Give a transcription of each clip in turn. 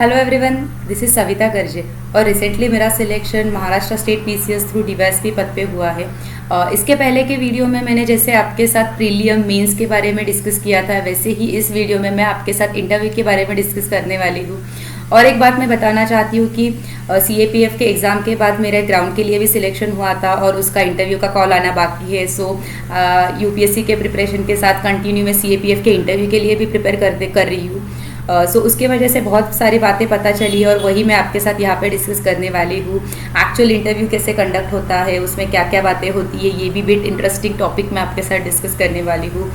Hello everyone, this is Savita Garje और recently मेरा selection Maharashtra state PCS through DYSP पद पे हुआ है। इसके पहले के वीडियो में मैंने जैसे आपके साथ प्रीलियम मेंस के बारे में डिस्कस किया था, वैसे ही इस वीडियो में मैं आपके साथ इंटरव्यू के बारे में डिस्कस करने वाली हूँ। और एक बात मैं बताना चाहती हूँ कि CAPF के एग्ज़ाम के बाद मेरे ग्राउंड के लिए भी सिलेक्शन हुआ था और उसका इंटरव्यू का कॉल आना बाकी है। सो UPSC के प्रिपरेशन के साथ कंटिन्यू मैं CAPF के इंटरव्यू के लिए भी प्रिपेयर कर रही हूँ। सो उसके वजह से बहुत सारी बातें पता चली और वही मैं आपके साथ यहाँ पे डिस्कस करने वाली हूँ। एक्चुअल इंटरव्यू कैसे कंडक्ट होता है, उसमें क्या क्या बातें होती है, ये भी बिट इंटरेस्टिंग टॉपिक मैं आपके साथ डिस्कस करने वाली हूँ।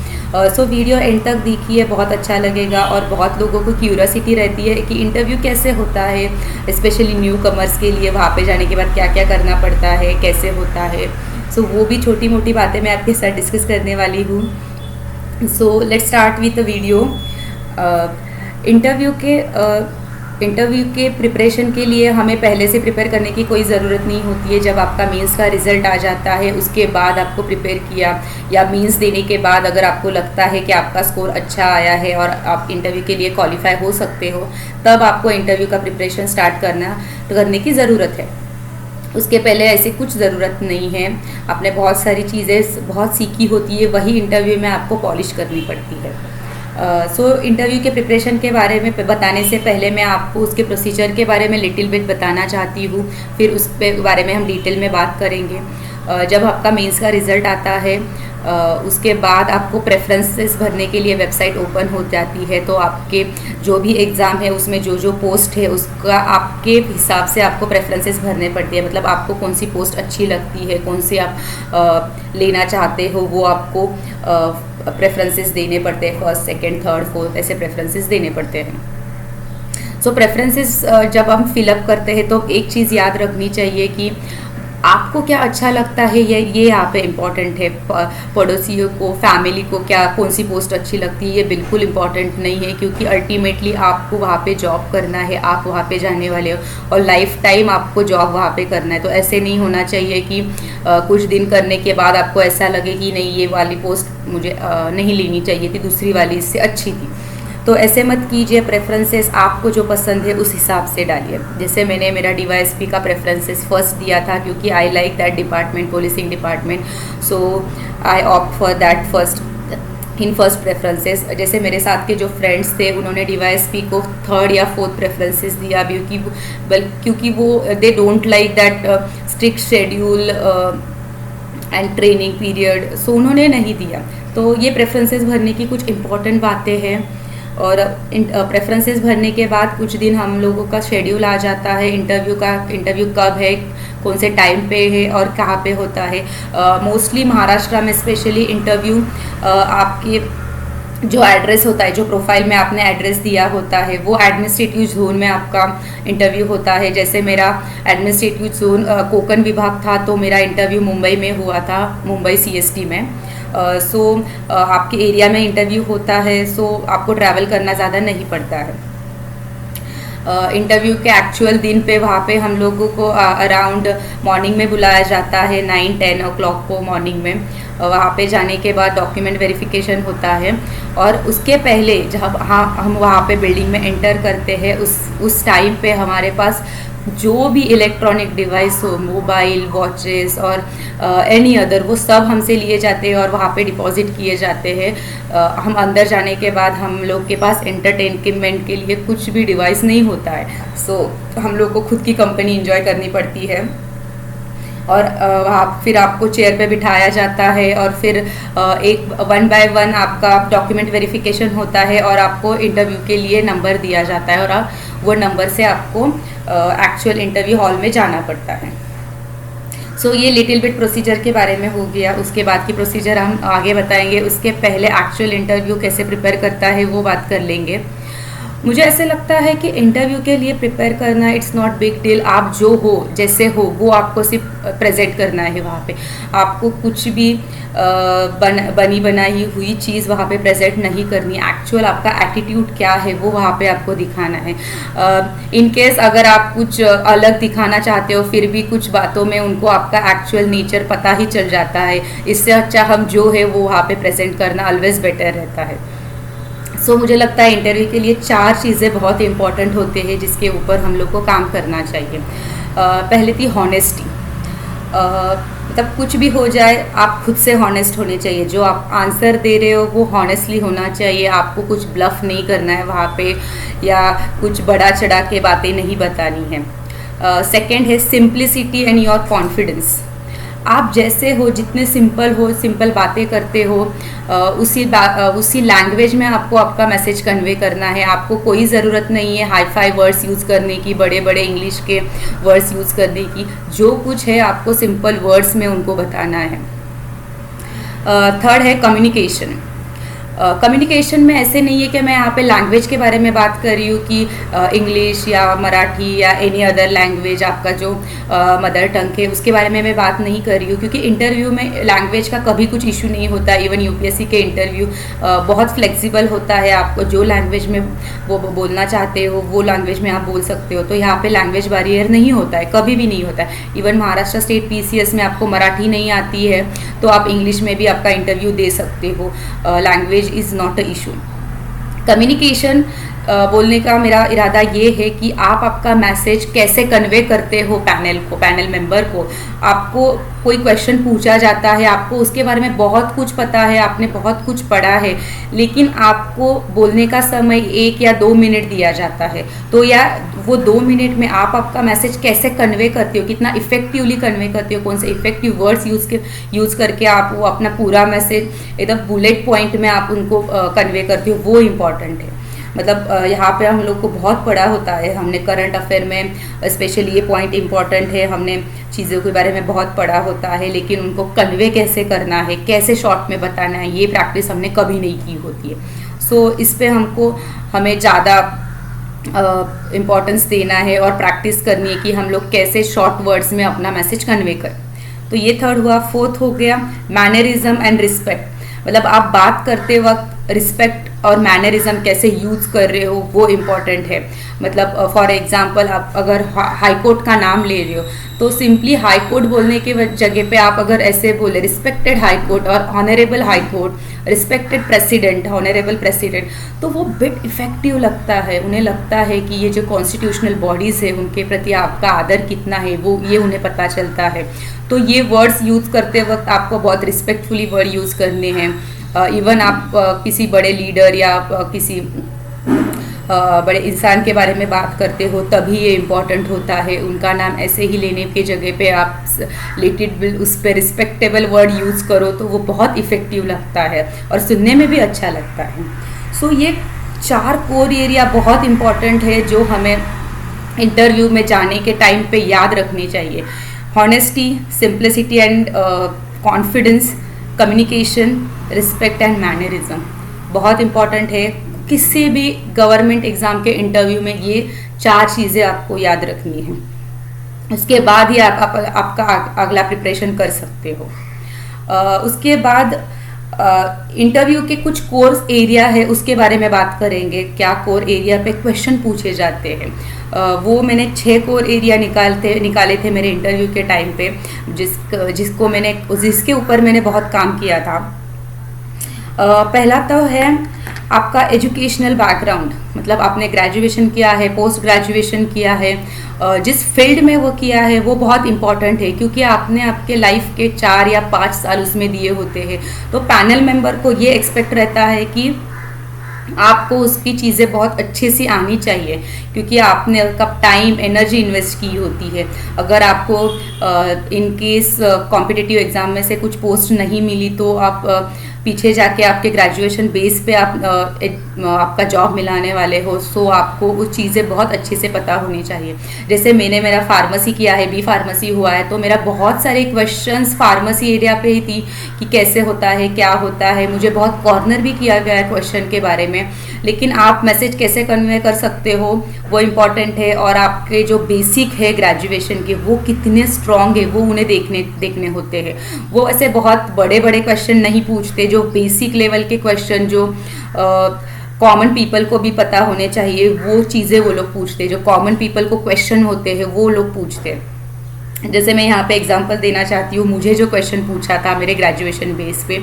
सो वीडियो एंड तक देखिए, बहुत अच्छा लगेगा। और बहुत लोगों को क्यूरियोसिटी रहती है कि इंटरव्यू कैसे होता है, स्पेशली न्यू कमर्स के लिए वहाँ पर जाने के बाद क्या क्या करना पड़ता है, कैसे होता है। सो वो भी छोटी मोटी बातें मैं आपके साथ डिस्कस करने वाली हूँ। So let's start with the video. Interview के प्रिपरेशन के लिए हमें पहले से प्रिपेयर करने की कोई ज़रूरत नहीं होती है। जब आपका मींस का रिज़ल्ट आ जाता है उसके बाद आपको प्रिपेयर किया, या मींस देने के बाद अगर आपको लगता है कि आपका स्कोर अच्छा आया है और आप इंटरव्यू के लिए क्वालिफाई हो सकते हो, तब आपको इंटरव्यू का प्रिपरेशन स्टार्ट करने की ज़रूरत है। उसके पहले ऐसी कुछ ज़रूरत नहीं है। आपने बहुत सारी चीज़ें बहुत सीखी होती है, वही इंटरव्यू में आपको पॉलिश करनी पड़ती है। सो इंटरव्यू के प्रिपरेशन के बारे में बताने से पहले मैं आपको उसके प्रोसीजर के बारे में लिटिल बिट बताना चाहती हूँ, फिर उस बारे में हम डिटेल में बात करेंगे। जब आपका मेंस का रिज़ल्ट आता है उसके बाद आपको प्रेफरेंसेस भरने के लिए वेबसाइट ओपन हो जाती है। तो आपके जो भी एग्ज़ाम है उसमें जो जो पोस्ट है उसका आपके हिसाब से आपको प्रेफरेंसेस भरने पड़ती है। मतलब आपको कौन सी पोस्ट अच्छी लगती है, कौन सी आप लेना चाहते हो, वो आपको प्रेफरेंसेस देने पड़ते हैं। फर्स्ट, सेकंड, थर्ड, फोर्थ ऐसे प्रेफरेंसेस देने पड़ते हैं। सो प्रेफरेंसेस जब हम फिलअप करते हैं तो एक चीज़ याद रखनी चाहिए कि आपको क्या अच्छा लगता है, ये यहाँ पे इम्पॉर्टेंट है। पड़ोसियों को, फैमिली को क्या कौन सी पोस्ट अच्छी लगती है ये बिल्कुल इम्पॉर्टेंट नहीं है, क्योंकि अल्टीमेटली आपको वहाँ पे जॉब करना है, आप वहाँ पे जाने वाले हो और लाइफ टाइम आपको जॉब वहाँ पे करना है। तो ऐसे नहीं होना चाहिए कि कुछ दिन करने के बाद आपको ऐसा लगे कि नहीं, ये वाली पोस्ट मुझे नहीं लेनी चाहिए थी, दूसरी वाली इससे अच्छी थी। तो ऐसे मत कीजिए। प्रेफरेंसेस आपको जो पसंद है उस हिसाब से डालिए। जैसे मैंने मेरा DYSP का प्रेफरेंसेस फर्स्ट दिया था, क्योंकि I like that department, policing department, so I opt for that first in first preferences. जैसे मेरे साथ के जो फ्रेंड्स थे उन्होंने DYSP को थर्ड या फोर्थ प्रेफरेंसेस दिया, क्योंकि वो they don't like that strict schedule and training period, so उन्होंने नहीं दिया। तो ये प्रेफरेंसेस भरने की कुछ इंपॉर्टेंट बातें हैं। और प्रेफरेंसेस भरने के बाद कुछ दिन हम लोगों का शेड्यूल आ जाता है इंटरव्यू कब है, कौन से टाइम पे है और कहाँ पे होता है। मोस्टली महाराष्ट्र में स्पेशली इंटरव्यू आपके जो एड्रेस होता है, जो प्रोफाइल में आपने एड्रेस दिया होता है, वो एडमिनिस्ट्रेटिव जोन में आपका इंटरव्यू होता है। जैसे मेरा एडमिनिस्ट्रेटिव जोन कोकण विभाग था, तो मेरा इंटरव्यू मुंबई में हुआ था, मुंबई CST में। सो आपके एरिया में इंटरव्यू होता है, सो आपको ट्रैवल करना ज़्यादा नहीं पड़ता है। इंटरव्यू के एक्चुअल दिन पे वहाँ पे हम लोगों को अराउंड मॉर्निंग में बुलाया जाता है, 9-10 ओ क्लॉक को मॉर्निंग में। वहाँ पे जाने के बाद डॉक्यूमेंट वेरिफिकेशन होता है, और उसके पहले जब हम वहाँ पे बिल्डिंग में एंटर करते हैं उस टाइम पे हमारे पास जो भी इलेक्ट्रॉनिक डिवाइस हो, मोबाइल, वॉचेस और एनी अदर, वो सब हमसे लिए जाते हैं और वहाँ पे डिपॉजिट किए जाते हैं। हम अंदर जाने के बाद हम लोग के पास एंटरटेनमेंट के लिए कुछ भी डिवाइस नहीं होता है। सो हम लोग को खुद की कंपनी एंजॉय करनी पड़ती है। और वहाँ फिर आपको चेयर पे बिठाया जाता है और फिर एक 1 बाय 1 आपका डॉक्यूमेंट वेरिफिकेशन होता है और आपको इंटरव्यू के लिए नंबर दिया जाता है, और वो नंबर से आपको एक्चुअल इंटरव्यू हॉल में जाना पड़ता है। सो ये लिटिल बिट प्रोसीजर के बारे में हो गया। उसके बाद की प्रोसीजर हम आगे बताएंगे। उसके पहले एक्चुअल इंटरव्यू कैसे प्रिपेयर करता है वो बात कर लेंगे। मुझे ऐसे लगता है कि इंटरव्यू के लिए प्रिपेयर करना इट्स नॉट बिग डील। आप जो हो, जैसे हो, वो आपको सिर्फ प्रेजेंट करना है वहाँ पे। आपको कुछ भी बनी बनाई हुई चीज़ वहाँ पे प्रेजेंट नहीं करनी। एक्चुअल आपका एटीट्यूड क्या है वो वहाँ पे आपको दिखाना है। इन केस अगर आप कुछ अलग दिखाना चाहते हो, फिर भी कुछ बातों में उनको आपका एक्चुअल नेचर पता ही चल जाता है। इससे अच्छा हम जो है वो वहाँ पे प्रेजेंट करना ऑलवेज बेटर रहता है। मुझे लगता है इंटरव्यू के लिए 4 चीज़ें बहुत इंपॉर्टेंट होते हैं जिसके ऊपर हम लोग को काम करना चाहिए। पहले थी हॉनेस्टी। मतलब कुछ भी हो जाए आप खुद से हॉनेस्ट होने चाहिए। जो आप आंसर दे रहे हो वो हॉनेस्टली होना चाहिए। आपको कुछ ब्लफ नहीं करना है वहाँ पे, या कुछ बड़ा चढ़ा के बातें नहीं बतानी है। सेकंड है सिंप्लिसिटी एंड योर कॉन्फिडेंस। आप जैसे हो, जितने सिंपल हो, सिंपल बातें करते हो, उसी लैंग्वेज में आपको आपका मैसेज कन्वे करना है। आपको कोई ज़रूरत नहीं है हाई फाई वर्ड्स यूज़ करने की, बड़े बड़े इंग्लिश के वर्ड्स यूज़ करने की। जो कुछ है आपको सिंपल वर्ड्स में उनको बताना है। थर्ड है कम्युनिकेशन। कम्युनिकेशन में ऐसे नहीं है कि मैं यहाँ पे लैंग्वेज के बारे में बात कर रही हूँ कि इंग्लिश या मराठी या एनी अदर लैंग्वेज, आपका जो मदर टंग है उसके बारे में मैं बात नहीं कर रही हूँ, क्योंकि इंटरव्यू में लैंग्वेज का कभी कुछ इशू नहीं होता। इवन यूपीएससी के इंटरव्यू बहुत फ्लेक्सिबल होता है। आपको जो लैंग्वेज में वो बोलना चाहते हो वो लैंग्वेज में आप बोल सकते हो। तो यहाँ पे लैंग्वेज बैरियर नहीं होता है, कभी भी नहीं होता है। इवन महाराष्ट्र स्टेट पीसीएस में आपको मराठी नहीं आती है तो आप इंग्लिश में भी आपका इंटरव्यू दे सकते हो। Language is not a issue. Communication बोलने का मेरा इरादा ये है कि आप आपका मैसेज कैसे कन्वे करते हो पैनल मेंबर को। आपको कोई क्वेश्चन पूछा जाता है, आपको उसके बारे में बहुत कुछ पता है, आपने बहुत कुछ पढ़ा है, लेकिन आपको बोलने का समय 1 या 2 मिनट दिया जाता है। तो या वो 2 मिनट में आप आपका मैसेज कैसे कन्वे करते हो, कितना इफेक्टिवली कन्वे करते हो, कौन से इफेक्टिव वर्ड्स यूज़ करके आप वो अपना पूरा मैसेज एकदम बुलेट पॉइंट में आप उनको कन्वे करते हो, वो इम्पॉर्टेंट है। मतलब यहाँ पे हम लोग को बहुत पढ़ा होता है, हमने करंट अफेयर में स्पेशली ये पॉइंट इम्पॉर्टेंट है, हमने चीज़ों के बारे में बहुत पढ़ा होता है, लेकिन उनको कन्वे कैसे करना है, कैसे शॉर्ट में बताना है, ये प्रैक्टिस हमने कभी नहीं की होती है। सो इस पे हमें ज़्यादा इम्पोर्टेंस देना है और प्रैक्टिस करनी है कि हम लोग कैसे शॉर्ट वर्ड्स में अपना मैसेज कन्वे करें। तो ये थर्ड हुआ। फोर्थ हो गया मैनरिज्म एंड रिस्पेक्ट। मतलब आप बात करते वक्त रिस्पेक्ट और मैनरिज्म कैसे यूज़ कर रहे हो वो इम्पॉर्टेंट है। मतलब फॉर एग्जांपल आप अगर हाई कोर्ट का नाम ले रहे हो तो सिंपली हाई कोर्ट बोलने के जगह पे आप अगर ऐसे बोले रिस्पेक्टेड हाई कोर्ट और honourable high court, respected president, honourable president, तो वो बिट इफेक्टिव लगता है। उन्हें लगता है कि ये जो कॉन्स्टिट्यूशनल बॉडीज़ है उनके प्रति आपका आदर कितना है वो ये उन्हें पता चलता है। तो ये वर्ड्स यूज़ करते वक्त आपको बहुत रिस्पेक्टफुली वर्ड यूज़ करने हैं। इवन आप किसी बड़े लीडर या किसी बड़े इंसान के बारे में बात करते हो तभी ये इम्पॉर्टेंट होता है। उनका नाम ऐसे ही लेने के जगह पे आप लिटिल उस पर रिस्पेक्टेबल वर्ड यूज़ करो तो वो बहुत इफ़ेक्टिव लगता है और सुनने में भी अच्छा लगता है। सो ये 4 कोर एरिया बहुत इम्पॉर्टेंट है जो हमें इंटरव्यू में जाने के टाइम पे याद रखनी चाहिए। Honesty, simplicity and confidence, communication, respect and mannerism बहुत इम्पॉर्टेंट है। किसी भी गवर्नमेंट एग्ज़ाम के इंटरव्यू में ये 4 चीज़ें आपको याद रखनी है। उसके बाद ही आपका अगला प्रिपरेशन कर सकते हो। उसके बाद इंटरव्यू के कुछ कोर्स एरिया है उसके बारे में बात करेंगे। क्या कोर एरिया पे क्वेश्चन पूछे जाते हैं, वो मैंने 6 कोर एरिया निकाले थे मेरे इंटरव्यू के टाइम पे, जिसके ऊपर मैंने बहुत काम किया था। पहला तो है आपका एजुकेशनल बैकग्राउंड, मतलब आपने ग्रेजुएशन किया है, पोस्ट ग्रेजुएशन किया है, जिस फील्ड में वो किया है वो बहुत इंपॉर्टेंट है, क्योंकि आपने आपके लाइफ के 4 या 5 साल उसमें दिए होते हैं। तो पैनल मेंबर को ये एक्सपेक्ट रहता है कि आपको उसकी चीज़ें बहुत अच्छे से आनी चाहिए, क्योंकि आपने कब टाइम एनर्जी इन्वेस्ट की होती है। अगर आपको इन केस कॉम्पिटिटिव एग्ज़ाम में से कुछ पोस्ट नहीं मिली तो आप पीछे जाके आपके ग्रेजुएशन बेस पे आपका जॉब मिलाने वाले हो। सो आपको वो चीज़ें बहुत अच्छे से पता होनी चाहिए। जैसे मेरा फार्मेसी किया है, बी फार्मेसी हुआ है, तो मेरा बहुत सारे क्वेश्चंस फार्मेसी एरिया पे ही थी कि कैसे होता है, क्या होता है। मुझे बहुत कॉर्नर भी किया गया है क्वेश्चन के बारे में, लेकिन आप मैसेज कैसे कन्वे कर सकते हो वो इम्पॉर्टेंट है। और आपके जो बेसिक है ग्रेजुएशन के वो कितने स्ट्रॉन्ग है वो उन्हें देखने होते हैं। वो ऐसे बहुत बड़े बड़े क्वेश्चन नहीं पूछते, जो बेसिक लेवल के क्वेश्चन जो कॉमन पीपल को भी पता होने चाहिए वो चीज़ें वो लोग पूछते, जो कॉमन पीपल को क्वेश्चन होते हैं वो लोग पूछते हैं। जैसे मैं यहाँ पे एग्जांपल देना चाहती हूँ, मुझे जो क्वेश्चन पूछा था मेरे ग्रेजुएशन बेस पे,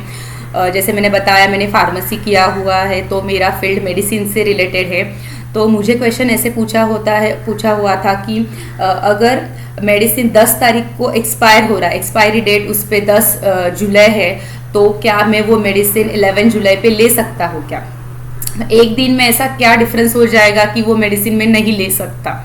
जैसे मैंने बताया मैंने फार्मेसी किया हुआ है, तो मेरा फील्ड मेडिसिन से रिलेटेड है। तो मुझे क्वेश्चन ऐसे पूछा हुआ था कि अगर मेडिसिन 10 तारीख को एक्सपायर हो रहा है, एक्सपायरी डेट उस पर 10 जुलाई है, तो क्या मैं वो मेडिसिन 11 जुलाई पे ले सकता हूँ क्या? एक दिन में ऐसा क्या डिफरेंस हो जाएगा कि वो मेडिसिन में नहीं ले सकता?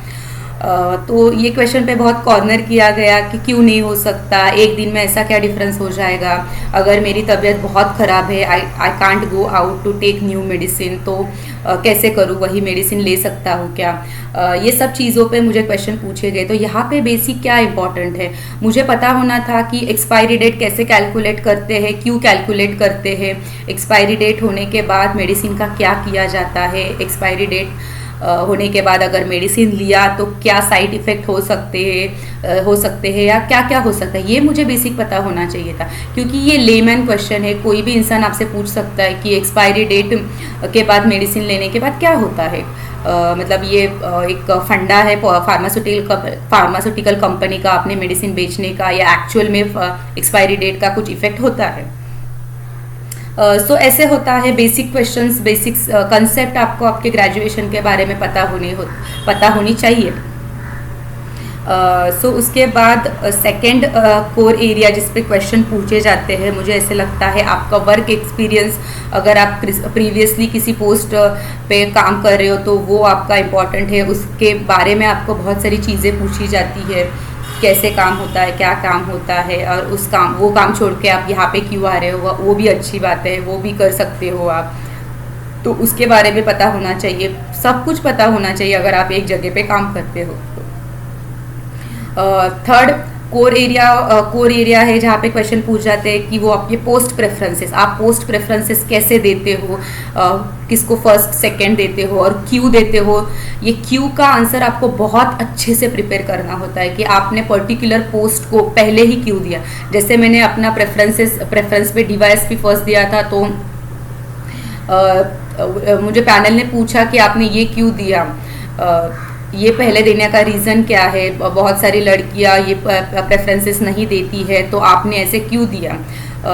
तो ये क्वेश्चन पे बहुत कॉर्नर किया गया कि क्यों नहीं हो सकता, एक दिन में ऐसा क्या डिफरेंस हो जाएगा? अगर मेरी तबीयत बहुत ख़राब है, I can't go out to take new medicine, तो कैसे करूँ, वही मेडिसिन ले सकता हूँ क्या? ये सब चीज़ों पे मुझे क्वेश्चन पूछे गए। तो यहाँ पे बेसिक क्या इंपॉर्टेंट है, मुझे पता होना था कि एक्सपायरी डेट कैसे कैलकुलेट करते हैं, क्यों कैलकुलेट करते हैं, एक्सपायरी डेट होने के बाद मेडिसिन का क्या किया जाता है, एक्सपायरी डेट होने के बाद अगर मेडिसिन लिया तो क्या साइड इफ़ेक्ट हो सकते हैं या क्या क्या हो सकता है, ये मुझे बेसिक पता होना चाहिए था। क्योंकि ये लेमैन क्वेश्चन है, कोई भी इंसान आपसे पूछ सकता है कि एक्सपायरी डेट के बाद मेडिसिन लेने के बाद क्या होता है। मतलब ये एक फंडा है फार्मास्यूटिकल कंपनी का अपने मेडिसिन बेचने का, या एक्चुअल में एक्सपायरी डेट का कुछ इफेक्ट होता है। सो ऐसे होता है बेसिक क्वेश्चंस, बेसिक कंसेप्ट आपको आपके ग्रेजुएशन के बारे में पता होनी चाहिए। सो उसके बाद सेकंड कोर एरिया जिस पे क्वेश्चन पूछे जाते हैं, मुझे ऐसे लगता है आपका वर्क एक्सपीरियंस। अगर आप प्रीवियसली किसी पोस्ट पे काम कर रहे हो तो वो आपका इम्पॉर्टेंट है, उसके बारे में आपको बहुत सारी चीज़ें पूछी जाती है, कैसे काम होता है, क्या काम होता है, और वो काम छोड़ के आप यहाँ पे क्यों आ रहे हो, वो भी अच्छी बात है, वो भी कर सकते हो आप। तो उसके बारे में पता होना चाहिए, सब कुछ पता होना चाहिए अगर आप एक जगह पे काम करते हो। थर्ड कोर एरिया है जहाँ पे क्वेश्चन पूछ जाते हैं कि वो आपके पोस्ट प्रेफरेंसेस, आप पोस्ट प्रेफरेंसेस कैसे देते हो, किसको फर्स्ट सेकंड देते हो और क्यों देते हो। ये क्यों का आंसर आपको बहुत अच्छे से प्रिपेयर करना होता है कि आपने पर्टिकुलर पोस्ट को पहले ही क्यों दिया। जैसे मैंने अपना प्रेफरेंस पे डीवाईएसपी फर्स्ट दिया था, तो मुझे पैनल ने पूछा कि आपने ये क्यों दिया, ये पहले देने का रीज़न क्या है, बहुत सारी लड़कियां ये प्रेफरेंसेस नहीं देती है, तो आपने ऐसे क्यों दिया।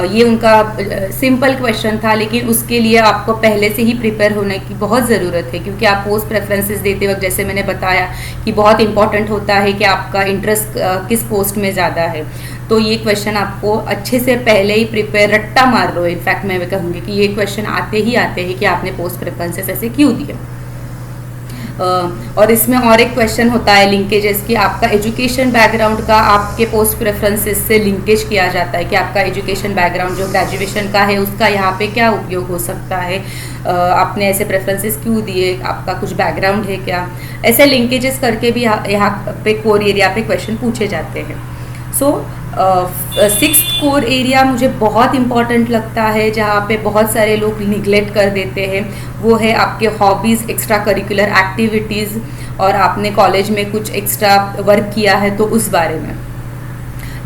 ये उनका सिंपल क्वेश्चन था, लेकिन उसके लिए आपको पहले से ही प्रिपेयर होने की बहुत ज़रूरत है, क्योंकि आप पोस्ट प्रेफरेंसेस देते वक्त जैसे मैंने बताया कि बहुत इंपॉर्टेंट होता है कि आपका इंटरेस्ट किस पोस्ट में ज़्यादा है। तो ये क्वेश्चन आपको अच्छे से पहले ही प्रिपेयर रट्टा मार लो। इनफैक्ट मैं कहूँगी कि ये क्वेश्चन आते हैं कि आपने पोस्ट प्रेफरेंसेस ऐसे क्यों दिए। और इसमें और एक क्वेश्चन होता है लिंकेजेस की, आपका एजुकेशन बैकग्राउंड का आपके पोस्ट प्रेफरेंसेस से लिंकेज किया जाता है कि आपका एजुकेशन बैकग्राउंड जो ग्रेजुएशन का है उसका यहाँ पे क्या उपयोग हो सकता है, आपने ऐसे प्रेफरेंसेस क्यों दिए, आपका कुछ बैकग्राउंड है क्या। ऐसे लिंकेजेस करके भी यहाँ पे कोर एरिया पे क्वेश्चन पूछे जाते हैं। सो सिक्स्थ कोर एरिया मुझे बहुत इंपॉर्टेंट लगता है, जहाँ पे बहुत सारे लोग निगलेक्ट कर देते हैं, वो है आपके हॉबीज़, एक्स्ट्रा करिकुलर एक्टिविटीज़, और आपने कॉलेज में कुछ एक्स्ट्रा वर्क किया है तो उस बारे में।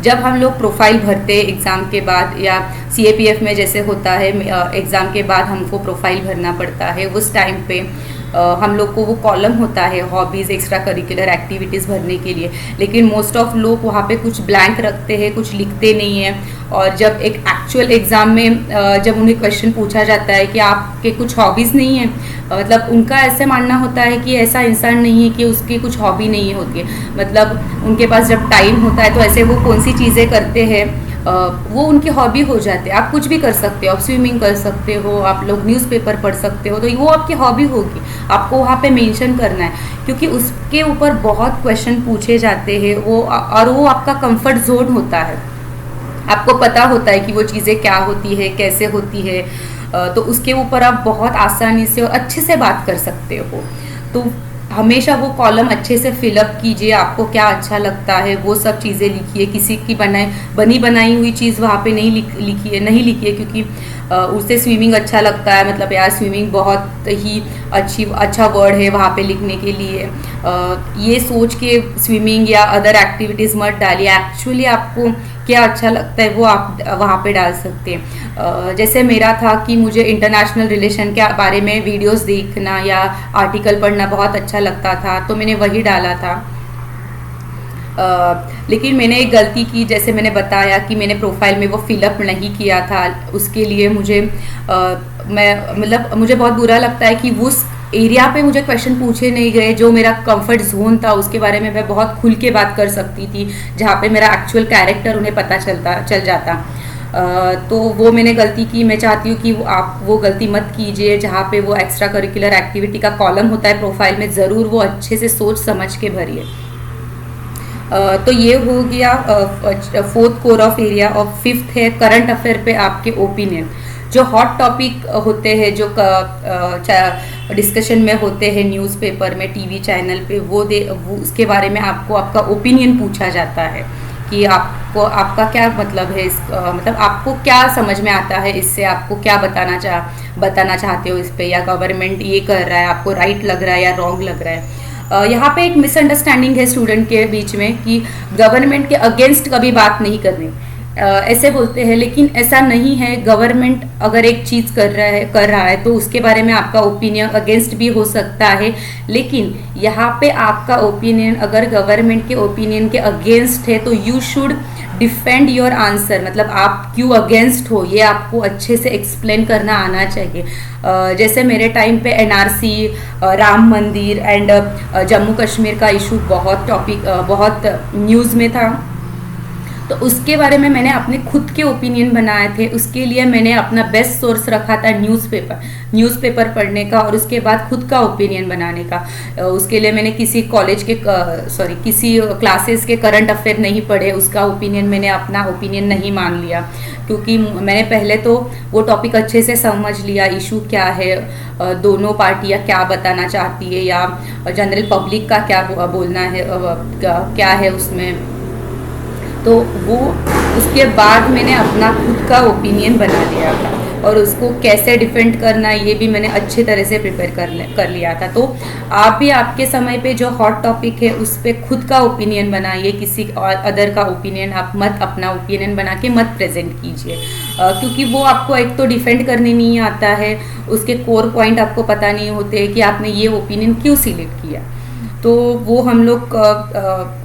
जब हम लोग प्रोफाइल भरते हैं एग्ज़ाम के बाद, या CAPF में जैसे होता है एग्ज़ाम के बाद हमको प्रोफाइल भरना पड़ता है, उस टाइम पे हम लोग को वो कॉलम होता है हॉबीज़, एक्स्ट्रा करिकुलर एक्टिविटीज़ भरने के लिए, लेकिन मोस्ट ऑफ लोग वहाँ पे कुछ ब्लैंक रखते हैं, कुछ लिखते नहीं हैं। और जब एक एक्चुअल एग्ज़ाम में जब उन्हें क्वेश्चन पूछा जाता है कि आपके कुछ हॉबीज़ नहीं है, मतलब उनका ऐसे मानना होता है कि ऐसा इंसान नहीं है कि उसकी कुछ हॉबी नहीं होती है। मतलब उनके पास जब टाइम होता है तो ऐसे वो कौन सी चीज़ें करते हैं वो उनकी हॉबी हो जाते हैं। आप कुछ भी कर सकते हो, आप स्विमिंग कर सकते हो, आप लोग न्यूज़पेपर पढ़ सकते हो, तो वो आपकी हॉबी होगी, आपको वहाँ पे मेंशन करना है, क्योंकि उसके ऊपर बहुत क्वेश्चन पूछे जाते हैं वो, और वो आपका कंफर्ट जोन होता है, आपको पता होता है कि वो चीज़ें क्या होती है, कैसे होती है, तो उसके ऊपर आप बहुत आसानी से और अच्छे से बात कर सकते हो। तो हमेशा वो कॉलम अच्छे से फिलअप कीजिए, आपको क्या अच्छा लगता है वो सब चीज़ें लिखिए। किसी की बनी बनाई हुई चीज़ वहाँ पे नहीं लिखिए, क्योंकि उससे स्विमिंग अच्छा लगता है, मतलब यार स्विमिंग बहुत ही अच्छा वर्ड है वहाँ पे लिखने के लिए, ये सोच के स्विमिंग या अदर एक्टिविटीज़ मत डालिए। एक्चुअली आपको क्या अच्छा लगता है वो आप वहाँ पे डाल सकते हैं। जैसे मेरा था कि मुझे इंटरनेशनल रिलेशन के बारे में वीडियोस देखना या आर्टिकल पढ़ना बहुत अच्छा लगता था, तो मैंने वही डाला था। लेकिन मैंने एक गलती की, जैसे मैंने बताया कि मैंने प्रोफाइल में वो फिलअप नहीं किया था। उसके लिए मुझे मुझे बहुत बुरा लगता है कि उस एरिया पे मुझे क्वेश्चन पूछे नहीं गए जो मेरा कंफर्ट जोन था, उसके बारे में मैं बहुत खुल के बात कर सकती थी, जहाँ पे मेरा एक्चुअल कैरेक्टर उन्हें पता चल जाता। तो वो मैंने गलती की। मैं चाहती हूँ कि आप वो गलती मत कीजिए। जहाँ पे वो एक्स्ट्रा करिकुलर एक्टिविटी का कॉलम होता है प्रोफाइल में, ज़रूर वो अच्छे से सोच समझ के भरिए। तो ये हो गया फोर्थ कोर ऑफ एरिया। और फिफ्थ है करंट अफेयर पे आपके ओपिनियन। जो हॉट टॉपिक होते हैं, जो डिस्कशन में होते हैं न्यूज़पेपर में, टीवी चैनल पे, वो उसके बारे में आपको आपका ओपिनियन पूछा जाता है कि आपका क्या मतलब है, मतलब आपको क्या समझ में आता है इससे, आपको क्या बताना चाहते हो इस पे, या गवर्नमेंट ये कर रहा है आपको राइट लग रहा है या रॉन्ग लग रहा है। यहाँ पे एक मिसअंडरस्टैंडिंग है स्टूडेंट के बीच में कि गवर्नमेंट के अगेंस्ट कभी बात नहीं करनी, ऐसे बोलते हैं, लेकिन ऐसा नहीं है। गवर्नमेंट अगर एक चीज़ कर रहा है तो उसके बारे में आपका ओपिनियन अगेंस्ट भी हो सकता है, लेकिन यहाँ पे आपका ओपिनियन अगर गवर्नमेंट के ओपिनियन के अगेंस्ट है तो you should defend your answer. मतलब आप क्यों अगेंस्ट हो ये आपको अच्छे से एक्सप्लेन करना आना चाहिए। जैसे मेरे टाइम पे एनआरसी, राम मंदिर एंड जम्मू कश्मीर का इशू बहुत न्यूज़ में था, तो उसके बारे में मैंने अपने खुद के ओपिनियन बनाए थे। उसके लिए मैंने अपना बेस्ट सोर्स रखा था न्यूज़पेपर पढ़ने का, और उसके बाद खुद का ओपिनियन बनाने का। उसके लिए मैंने किसी क्लासेस के करंट अफेयर नहीं पढ़े, उसका ओपिनियन मैंने अपना ओपिनियन नहीं मान लिया, क्योंकि मैंने पहले तो वो टॉपिक अच्छे से समझ लिया, इशू क्या है, दोनों पार्टियां क्या बताना चाहती है, या जनरल पब्लिक का क्या बोलना है, क्या है उसमें। तो वो उसके बाद मैंने अपना खुद का ओपिनियन बना लिया था, और उसको कैसे डिफेंड करना ये भी मैंने अच्छी तरह से प्रिपेयर कर लिया था। तो आप भी आपके समय पे जो हॉट टॉपिक है उस पर खुद का ओपिनियन बनाइए, किसी और अदर का ओपिनियन आप मत, अपना ओपिनियन बना के मत प्रेजेंट कीजिए, क्योंकि वो आपको एक तो डिफेंड करने नहीं आता है, उसके कोर पॉइंट आपको पता नहीं होते कि आपने ये ओपिनियन क्यों सिलेक्ट किया। तो वो हम लोग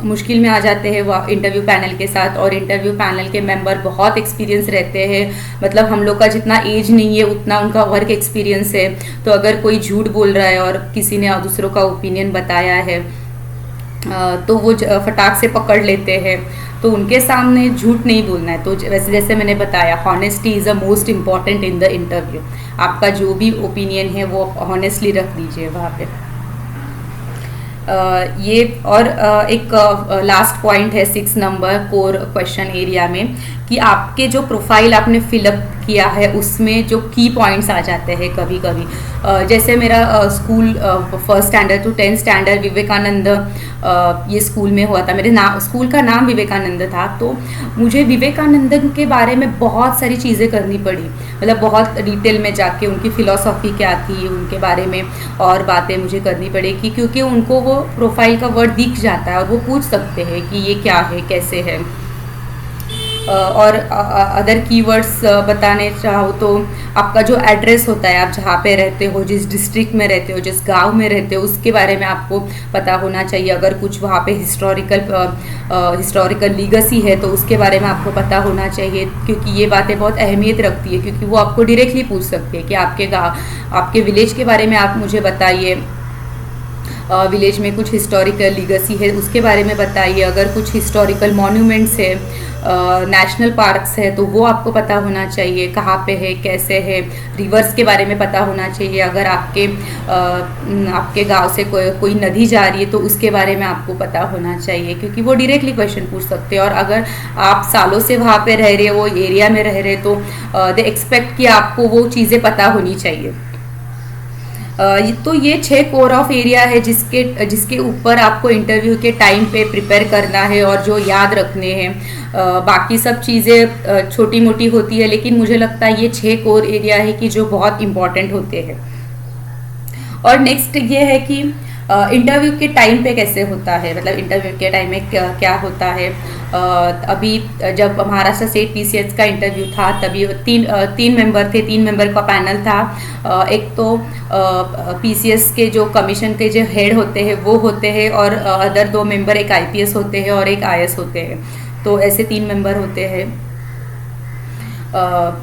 मुश्किल में आ जाते हैं इंटरव्यू पैनल के साथ, और इंटरव्यू पैनल के मेंबर बहुत एक्सपीरियंस रहते हैं। मतलब हम लोग का जितना एज नहीं है उतना उनका वर्क एक्सपीरियंस है। तो अगर कोई झूठ बोल रहा है और किसी ने दूसरों का ओपिनियन बताया है तो वो फटाक से पकड़ लेते हैं। तो उनके सामने झूठ नहीं बोलना है। तो जैसे मैंने बताया, honesty is a most important in the interview. आपका जो भी ओपिनियन है वो हॉनेस्टली रख दीजिए वहाँ पे। ये और एक लास्ट पॉइंट है 6 नंबर कोर क्वेश्चन एरिया में, कि आपके जो प्रोफाइल आपने फिलअप किया है उसमें जो की पॉइंट्स आ जाते हैं कभी कभी। जैसे मेरा school first standard to 10th standard Vivekananda ये स्कूल में हुआ था। मेरे स्कूल का नाम विवेकानंद था। तो मुझे विवेकानंद के बारे में बहुत सारी चीज़ें करनी पड़ी, मतलब बहुत डिटेल में जाके उनकी फ़िलॉसफी क्या थी उनके बारे में और बातें मुझे करनी पड़ेगी, क्योंकि उनको वो प्रोफाइल का वर्ड दिख जाता है और वो पूछ सकते हैं कि ये क्या है, कैसे है। और अदर कीवर्ड्स बताने चाहो तो आपका जो एड्रेस होता है, आप जहाँ पे रहते हो, जिस डिस्ट्रिक्ट में रहते हो, जिस गांव में रहते हो, उसके बारे में आपको पता होना चाहिए। अगर कुछ वहाँ पे हिस्टोरिकल लीगेसी है तो उसके बारे में आपको पता होना चाहिए, क्योंकि ये बातें बहुत अहमियत रखती है, क्योंकि वो आपको डायरेक्टली पूछ सकते हैं कि आपके विलेज के बारे में आप मुझे बताइए, विलेज में कुछ हिस्टोरिकल लीगेसी है उसके बारे में बताइए। अगर कुछ हिस्टोरिकल मॉन्यूमेंट्स है, नेशनल पार्क्स है, तो वो आपको पता होना चाहिए, कहाँ पे है, कैसे है। रिवर्स के बारे में पता होना चाहिए। अगर आपके गांव से कोई नदी जा रही है तो उसके बारे में आपको पता होना चाहिए, क्योंकि वो डायरेक्टली क्वेश्चन पूछ सकते हैं। और अगर आप सालों से वहाँ पे रह रहे हो, वो एरिया में रह रहे, तो दे एक्सपेक्ट कि आपको वो चीज़ें पता होनी चाहिए। तो ये 6 कोर ऑफ एरिया है जिसके ऊपर आपको इंटरव्यू के टाइम पे प्रिपेयर करना है और जो याद रखने हैं। बाकी सब चीज़ें छोटी मोटी होती है, लेकिन मुझे लगता है ये 6 कोर एरिया है कि जो बहुत इम्पॉर्टेंट होते हैं। और नेक्स्ट ये है कि इंटरव्यू के टाइम पे कैसे होता है, मतलब इंटरव्यू के टाइम में क्या क्या होता है। अभी जब महाराष्ट्र स्टेट पीसीएस का इंटरव्यू था तभी तीन मेंबर थे, 3 मेंबर का पैनल था। एक तो पीसीएस के जो कमीशन के जो हेड होते हैं वो होते हैं, और अदर 2 मेंबर, एक आईपीएस होते हैं और एक आईएएस होते हैं। तो ऐसे 3 मेंबर होते हैं।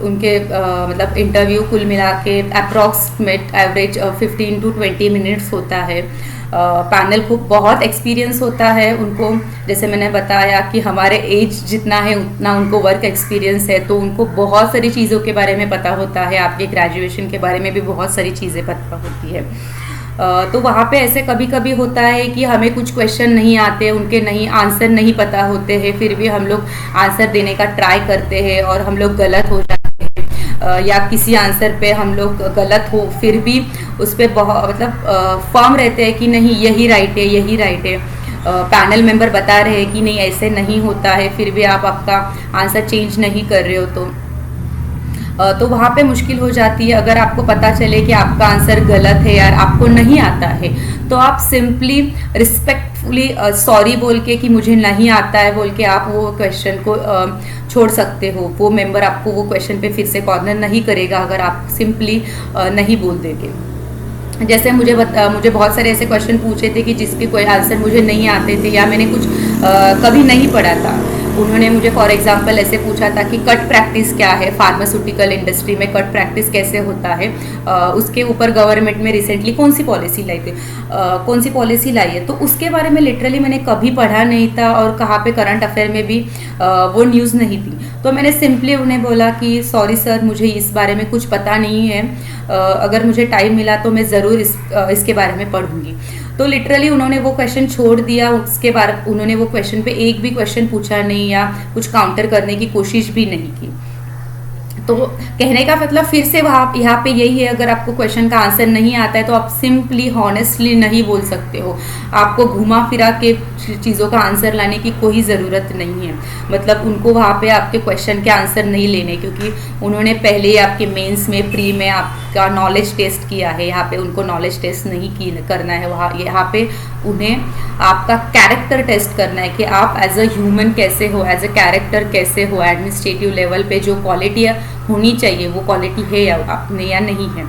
उनके मतलब इंटरव्यू कुल मिला के अप्रॉक्सीमेट एवरेज 15 to 20 मिनट्स होता है। पैनल को बहुत एक्सपीरियंस होता है उनको, जैसे मैंने बताया कि हमारे एज जितना है उतना उनको वर्क एक्सपीरियंस है, तो उनको बहुत सारी चीज़ों के बारे में पता होता है। आपके ग्रेजुएशन के बारे में भी बहुत सारी चीज़ें पता होती है। तो वहाँ पे ऐसे कभी कभी होता है कि हमें कुछ क्वेश्चन नहीं आते, उनके नहीं आंसर नहीं पता होते हैं, फिर भी हम लोग आंसर देने का ट्राई करते हैं और हम लोग गलत हो जाते हैं, या किसी आंसर पे हम लोग गलत हो फिर भी उस पर बहुत मतलब फर्म रहते हैं कि नहीं यही राइट है, यही राइट है। पैनल मेंबर बता रहे हैं कि नहीं ऐसे नहीं होता है, फिर भी आप आपका आंसर चेंज नहीं कर रहे हो, तो वहाँ पे मुश्किल हो जाती है। अगर आपको पता चले कि आपका आंसर गलत है यार, आपको नहीं आता है, तो आप सिंपली रिस्पेक्टफुली सॉरी बोल के कि मुझे नहीं आता है बोल के आप वो क्वेश्चन को छोड़ सकते हो। वो मेंबर आपको वो क्वेश्चन पे फिर से कॉर्नर नहीं करेगा अगर आप सिंपली नहीं बोल देंगे। जैसे मुझे बहुत सारे ऐसे क्वेश्चन पूछे थे कि जिसके कोई आंसर मुझे नहीं आते थे या मैंने कुछ कभी नहीं पढ़ा था। उन्होंने मुझे फॉर एग्जांपल ऐसे पूछा था कि कट प्रैक्टिस क्या है, फार्मास्यूटिकल इंडस्ट्री में कट प्रैक्टिस कैसे होता है, उसके ऊपर गवर्नमेंट में रिसेंटली कौन सी पॉलिसी लाई है। तो उसके बारे में लिटरली मैंने कभी पढ़ा नहीं था और कहाँ पे करंट अफेयर में भी वो न्यूज़ नहीं थी। तो मैंने सिंपली उन्हें बोला कि सॉरी सर, मुझे इस बारे में कुछ पता नहीं है, अगर मुझे टाइम मिला तो मैं ज़रूर इसके बारे में पढ़ूंगी। तो लिटरली उन्होंने वो क्वेश्चन छोड़ दिया, उसके बाद उन्होंने वो क्वेश्चन पे एक भी क्वेश्चन पूछा नहीं या कुछ काउंटर करने की कोशिश भी नहीं की। तो कहने का मतलब फिर से वहाँ यहाँ पे यही है, अगर आपको क्वेश्चन का आंसर नहीं आता है तो आप सिंपली हॉनेस्टली नहीं बोल सकते हो। आपको घुमा फिरा के चीज़ों का आंसर लाने की कोई ज़रूरत नहीं है। मतलब उनको वहाँ पे आपके क्वेश्चन के आंसर नहीं लेने, क्योंकि उन्होंने पहले ही आपके मेंस में प्री में आपका नॉलेज टेस्ट किया है। यहाँ पे उनको नॉलेज टेस्ट नहीं करना है, वहाँ यहाँ पे उन्हें आपका कैरेक्टर टेस्ट करना है कि आप एज अ ह्यूमन कैसे हो, एज अ कैरेक्टर कैसे हो। एडमिनिस्ट्रेटिव लेवल पे जो क्वालिटी होनी चाहिए वो क्वालिटी है या आपने या नहीं है,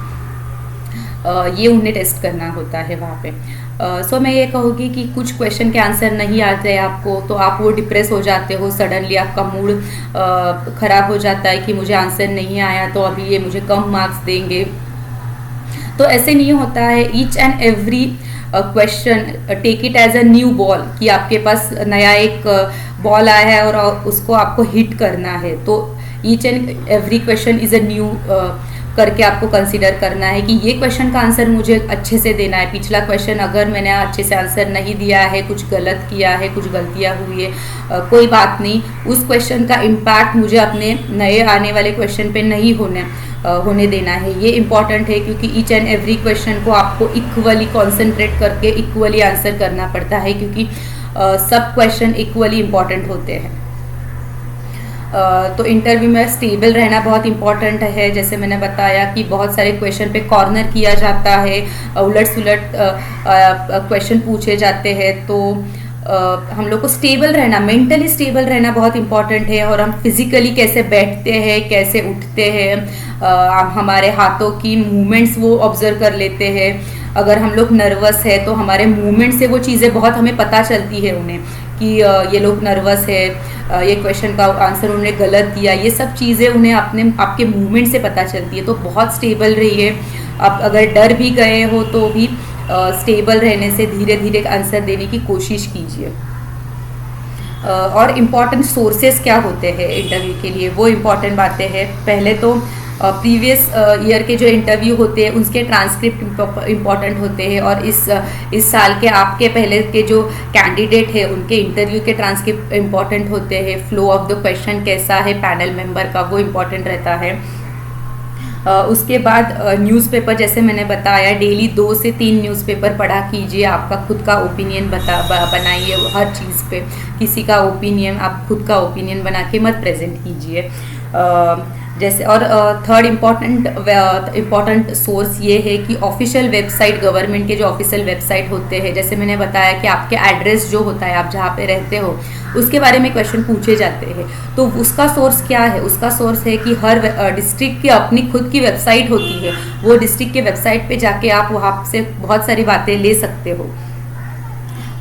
ये उन्हें टेस्ट करना होता है वहाँ पे। सो मैं ये कहूँगी कि कुछ क्वेश्चन के आंसर नहीं आते हैं आपको तो आप वो डिप्रेस हो जाते हो, सडनली आपका मूड ख़राब हो जाता है कि मुझे आंसर नहीं आया तो अभी ये मुझे कम मार्क्स देंगे। तो ऐसे नहीं होता है। Each and every question take it as a new ball, कि आपके पास नया एक बॉल आया है और उसको आपको हिट करना है। तो each and every question is a new करके आपको कंसीडर करना है कि ये क्वेश्चन का आंसर मुझे अच्छे से देना है। पिछला क्वेश्चन अगर मैंने अच्छे से आंसर नहीं दिया है, कुछ गलत किया है, कुछ गलतियाँ हुई है, कोई बात नहीं, उस क्वेश्चन का इम्पैक्ट मुझे अपने नए आने वाले क्वेश्चन पे नहीं होने देना है। ये इम्पॉर्टेंट है क्योंकि ईच एंड एवरी क्वेश्चन को आपको इक्वली कॉन्सेंट्रेट करके इक्वली आंसर करना पड़ता है, क्योंकि सब क्वेश्चन इक्वली इम्पॉर्टेंट होते हैं। तो इंटरव्यू में स्टेबल रहना बहुत इंपॉर्टेंट है। जैसे मैंने बताया कि बहुत सारे क्वेश्चन पे कॉर्नर किया जाता है, उलट सुलट क्वेश्चन पूछे जाते हैं। तो हम लोग को स्टेबल रहना, मेंटली स्टेबल रहना बहुत इंपॉर्टेंट है। और हम फिजिकली कैसे बैठते हैं, कैसे उठते हैं, हमारे हाथों की मूवमेंट्स वो ऑब्जर्व कर लेते हैं। अगर हम लोग नर्वस है तो हमारे मूवमेंट से वो चीज़ें बहुत हमें पता चलती है उन्हें कि ये लोग नर्वस है, ये क्वेश्चन का आंसर उन्होंने गलत दिया। ये सब चीज़ें उन्हें आपके मूवमेंट से पता चलती है। तो बहुत स्टेबल रहिए। आप अगर डर भी गए हो तो भी स्टेबल रहने से धीरे धीरे आंसर देने की कोशिश कीजिए। और इम्पॉर्टेंट सोर्सेस क्या होते हैं इंटरव्यू के लिए, वो इम्पॉर्टेंट बातें हैं। पहले तो प्रीवियस ईयर के जो इंटरव्यू होते हैं उसके ट्रांसक्रिप्ट इम्पॉर्टेंट होते हैं। और इस साल के आपके पहले के जो कैंडिडेट है उनके इंटरव्यू के ट्रांसक्रिप्ट इम्पॉर्टेंट होते हैं। फ्लो ऑफ द क्वेश्चन कैसा है पैनल मेंबर का, वो इम्पॉर्टेंट रहता है। उसके बाद न्यूज़पेपर, जैसे मैंने बताया, डेली 2 से 3 न्यूज़पेपर पढ़ा कीजिए। आपका खुद का ओपिनियन बनाइए हर चीज़ पे। किसी का ओपिनियन, आप खुद का ओपिनियन बना के मत प्रेजेंट कीजिए। जैसे और थर्ड इम्पॉर्टेंट सोर्स ये है कि ऑफिशियल वेबसाइट, गवर्नमेंट के जो ऑफिशियल वेबसाइट होते हैं, जैसे मैंने बताया कि आपके एड्रेस जो होता है, आप जहाँ पे रहते हो उसके बारे में क्वेश्चन पूछे जाते हैं। तो उसका सोर्स क्या है? उसका सोर्स है कि हर डिस्ट्रिक्ट की अपनी खुद की वेबसाइट होती है, वो डिस्ट्रिक्ट के वेबसाइट पे जाके आप वहाँ से बहुत सारी बातें ले सकते हो।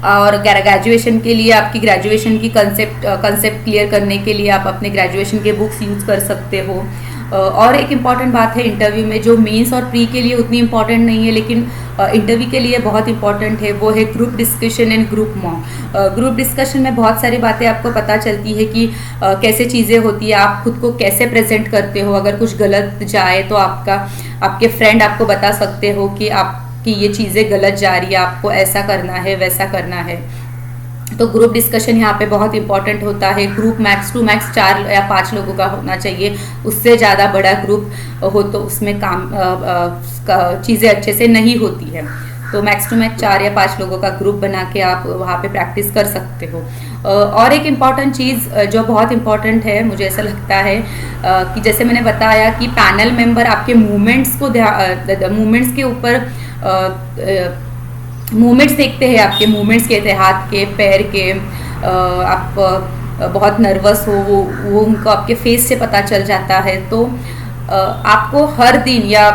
और ग्रेजुएशन के लिए आपकी ग्रेजुएशन की कंसेप्ट क्लियर करने के लिए आप अपने ग्रेजुएशन के बुक्स यूज़ कर सकते हो। और एक इम्पॉर्टेंट बात है इंटरव्यू में, जो मेंस और प्री के लिए उतनी इम्पॉर्टेंट नहीं है लेकिन इंटरव्यू के लिए बहुत इंपॉर्टेंट है, वो है group discussion and group mock. Group discussion में बहुत सारी बातें आपको पता चलती है कि कैसे चीज़ें होती है, आप खुद को कैसे प्रेजेंट करते हो। अगर कुछ गलत जाए तो आपके फ्रेंड आपको बता सकते हो कि आपकी ये चीज़ें गलत जा रही है, आपको ऐसा करना है, वैसा करना है। तो ग्रुप डिस्कशन यहाँ पे बहुत इंपॉर्टेंट होता है। ग्रुप मैक्स टू मैक्स 4 या 5 लोगों का होना चाहिए, उससे ज़्यादा बड़ा ग्रुप हो तो उसमें चीज़ें अच्छे से नहीं होती है। तो मैक्स टू मैक्स 4 या 5 लोगों का ग्रुप बना के आप वहाँ पे प्रैक्टिस कर सकते हो। और एक इम्पॉर्टेंट चीज़ जो बहुत इम्पॉर्टेंट है, मुझे ऐसा लगता है कि जैसे मैंने बताया कि पैनल मेंबर आपके मूवमेंट्स मूवमेंट्स के ऊपर मूवमेंट्स देखते हैं, आपके मूवमेंट्स के हाथ के, पैर के। आप बहुत नर्वस हो, वो उनको आपके फेस से पता चल जाता है। तो आपको हर दिन या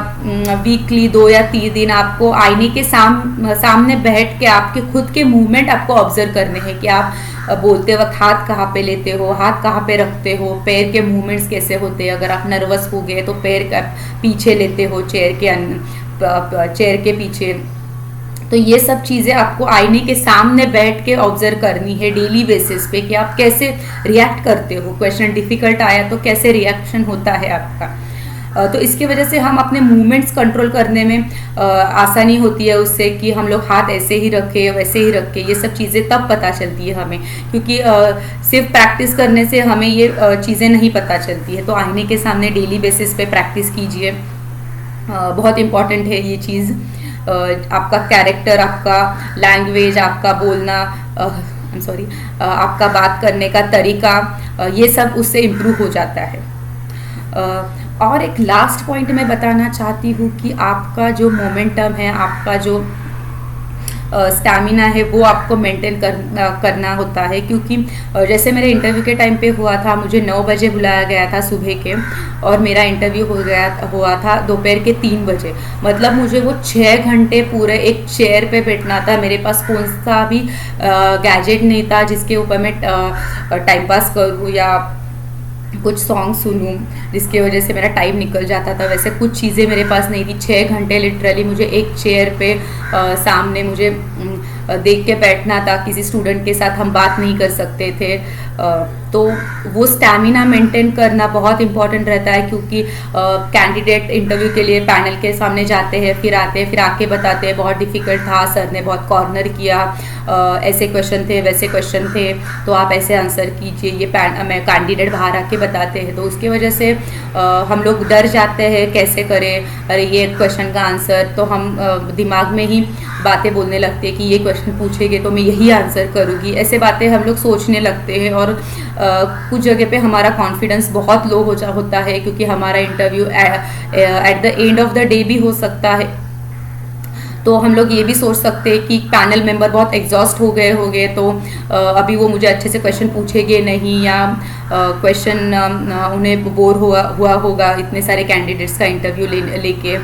वीकली 2 या 3 दिन आपको आईने के सामने बैठ के आपके खुद के मूवमेंट आपको ऑब्जर्व करने हैं कि आप बोलते वक्त हाथ कहाँ पे लेते हो, हाथ कहाँ पे रखते हो, पैर के मूवमेंट्स कैसे होते हैं। अगर आप नर्वस हो गए तो पैर का पीछे लेते हो, चेयर के पीछे। तो ये सब चीज़ें आपको आईने के सामने बैठ के ऑब्जर्व करनी है डेली बेसिस पे कि आप कैसे रिएक्ट करते हो। क्वेश्चन डिफिकल्ट आया तो कैसे रिएक्शन होता है आपका। तो इसकी वजह से हम अपने मूवमेंट्स कंट्रोल करने में आसानी होती है उससे, कि हम लोग हाथ ऐसे ही रखे, वैसे ही रखे। ये सब चीज़ें तब पता चलती है हमें, क्योंकि सिर्फ प्रैक्टिस करने से हमें ये चीज़ें नहीं पता चलती है। तो आईने के सामने डेली बेसिस पे प्रैक्टिस कीजिए, बहुत इम्पॉर्टेंट है ये चीज़। आपका कैरेक्टर, आपका लैंग्वेज, आपका बोलना, आपका बात करने का तरीका, ये सब उससे इम्प्रूव हो जाता है। और एक लास्ट पॉइंट मैं बताना चाहती हूँ कि आपका जो मोमेंटम है, आपका जो स्टैमिना है, वो आपको मेंटेन करना होता है। क्योंकि जैसे मेरे इंटरव्यू के टाइम पे हुआ था, मुझे 9 बजे बुलाया गया था सुबह के, और मेरा इंटरव्यू हुआ था दोपहर के 3 बजे। मतलब मुझे वो 6 घंटे पूरे एक चेयर पे बैठना था। मेरे पास कौन सा भी गैजेट नहीं था जिसके ऊपर मैं टाइम पास करूँ या कुछ सॉन्ग सुनूं जिसकी वजह से मेरा टाइम निकल जाता था। वैसे कुछ चीज़ें मेरे पास नहीं थी। 6 घंटे लिटरली मुझे एक चेयर पे सामने मुझे देख के बैठना था। किसी स्टूडेंट के साथ हम बात नहीं कर सकते थे। तो वो स्टैमिना मेंटेन करना बहुत इम्पॉर्टेंट रहता है, क्योंकि कैंडिडेट इंटरव्यू के लिए पैनल के सामने जाते हैं, फिर आते हैं, फिर आके बताते हैं बहुत डिफ़िकल्ट था, सर ने बहुत कॉर्नर किया, ऐसे क्वेश्चन थे, वैसे क्वेश्चन थे, तो आप ऐसे आंसर कीजिए। ये मैं कैंडिडेट बाहर आके बताते हैं, तो उसकी वजह से हम लोग डर जाते हैं कैसे करें, अरे ये क्वेश्चन का आंसर, तो हम दिमाग में ही बातें बोलने लगते हैं कि ये क्वेश्चन पूछेंगे तो मैं यही आंसर करूँगी। ऐसे बातें हम लोग सोचने लगते हैं, और कुछ जगह पे हमारा कॉन्फिडेंस बहुत लो होता है, क्योंकि हमारा interview at the end of the day भी हो सकता है। तो हम लोग ये भी सोच सकते हैं कि पैनल मेंबर बहुत एग्जॉस्ट हो गए तो अभी वो मुझे अच्छे से क्वेश्चन पूछेंगे नहीं, या क्वेश्चन उन्हें बोर हुआ होगा इतने सारे कैंडिडेट्स का इंटरव्यू लेके।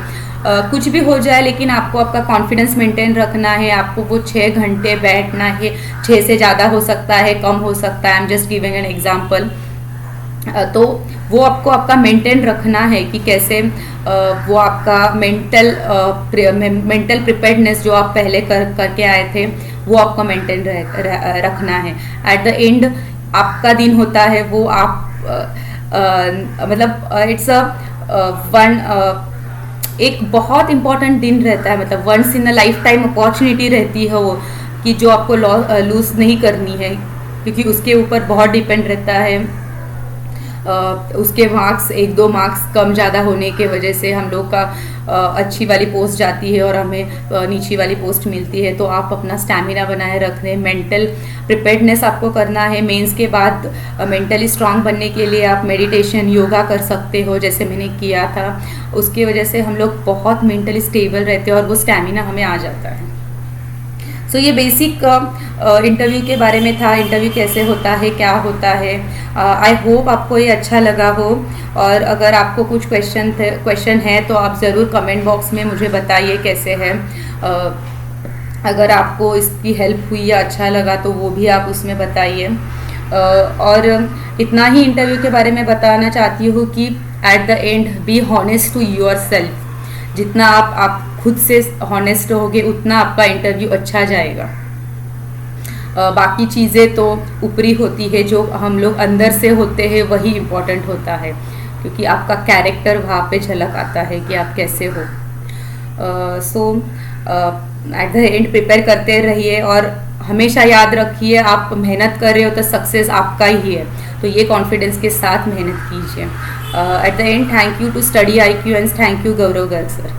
कुछ भी हो जाए, लेकिन आपको आपका कॉन्फिडेंस मेंटेन रखना है। आपको वो 6 घंटे बैठना है। 6 से ज़्यादा हो सकता है, कम हो सकता है, I am just giving an example. तो वो आपको आपका मेंटेन रखना है कि कैसे वो आपका मेंटल प्रिपेयर्डनेस जो आप पहले करके आए थे, वो आपको मेंटेन रखना है। एट द एंड आपका दिन होता है, वो आप मतलब इट्स एक बहुत इम्पॉर्टेंट दिन रहता है, मतलब once in a lifetime opportunity रहती है वो, कि जो आपको लूज़ नहीं करनी है, क्योंकि उसके ऊपर बहुत डिपेंड रहता है उसके मार्क्स 1-2 मार्क्स कम ज़्यादा होने के वजह से हम लोग का अच्छी वाली पोस्ट जाती है और हमें नीची वाली पोस्ट मिलती है। तो आप अपना स्टैमिना बनाए रख रहे हैं, मेंटल प्रिपेयर्डनेस आपको करना है। मेंस के बाद मेंटली स्ट्रांग बनने के लिए आप मेडिटेशन, योगा कर सकते हो, जैसे मैंने किया था। उसकी वजह से हम लोग बहुत मेंटली स्टेबल रहते हैं और वो स्टैमिना हमें आ जाता है। सो ये बेसिक इंटरव्यू के बारे में था, इंटरव्यू कैसे होता है, क्या होता है। आई होप आपको ये अच्छा लगा हो, और अगर आपको कुछ क्वेश्चन है तो आप ज़रूर कमेंट बॉक्स में मुझे बताइए कैसे है। अगर आपको इसकी हेल्प हुई या अच्छा लगा तो वो भी आप उसमें बताइए। और इतना ही इंटरव्यू के बारे में बताना चाहती हूँ कि at the end be honest to yourself. जितना आप खुद से हॉनेस्ट होगे उतना आपका इंटरव्यू अच्छा जाएगा। बाकी चीज़ें तो ऊपरी होती है, जो हम लोग अंदर से होते हैं वही इम्पोर्टेंट होता है, क्योंकि आपका कैरेक्टर वहाँ पे झलक आता है कि आप कैसे हो। सो एट द एंड प्रिपेयर करते रहिए, और हमेशा याद रखिए आप मेहनत कर रहे हो तो सक्सेस आपका ही है। तो ये कॉन्फिडेंस के साथ मेहनत कीजिए। At the end, thank you to study IQ and thank you Gaurav Garg sir.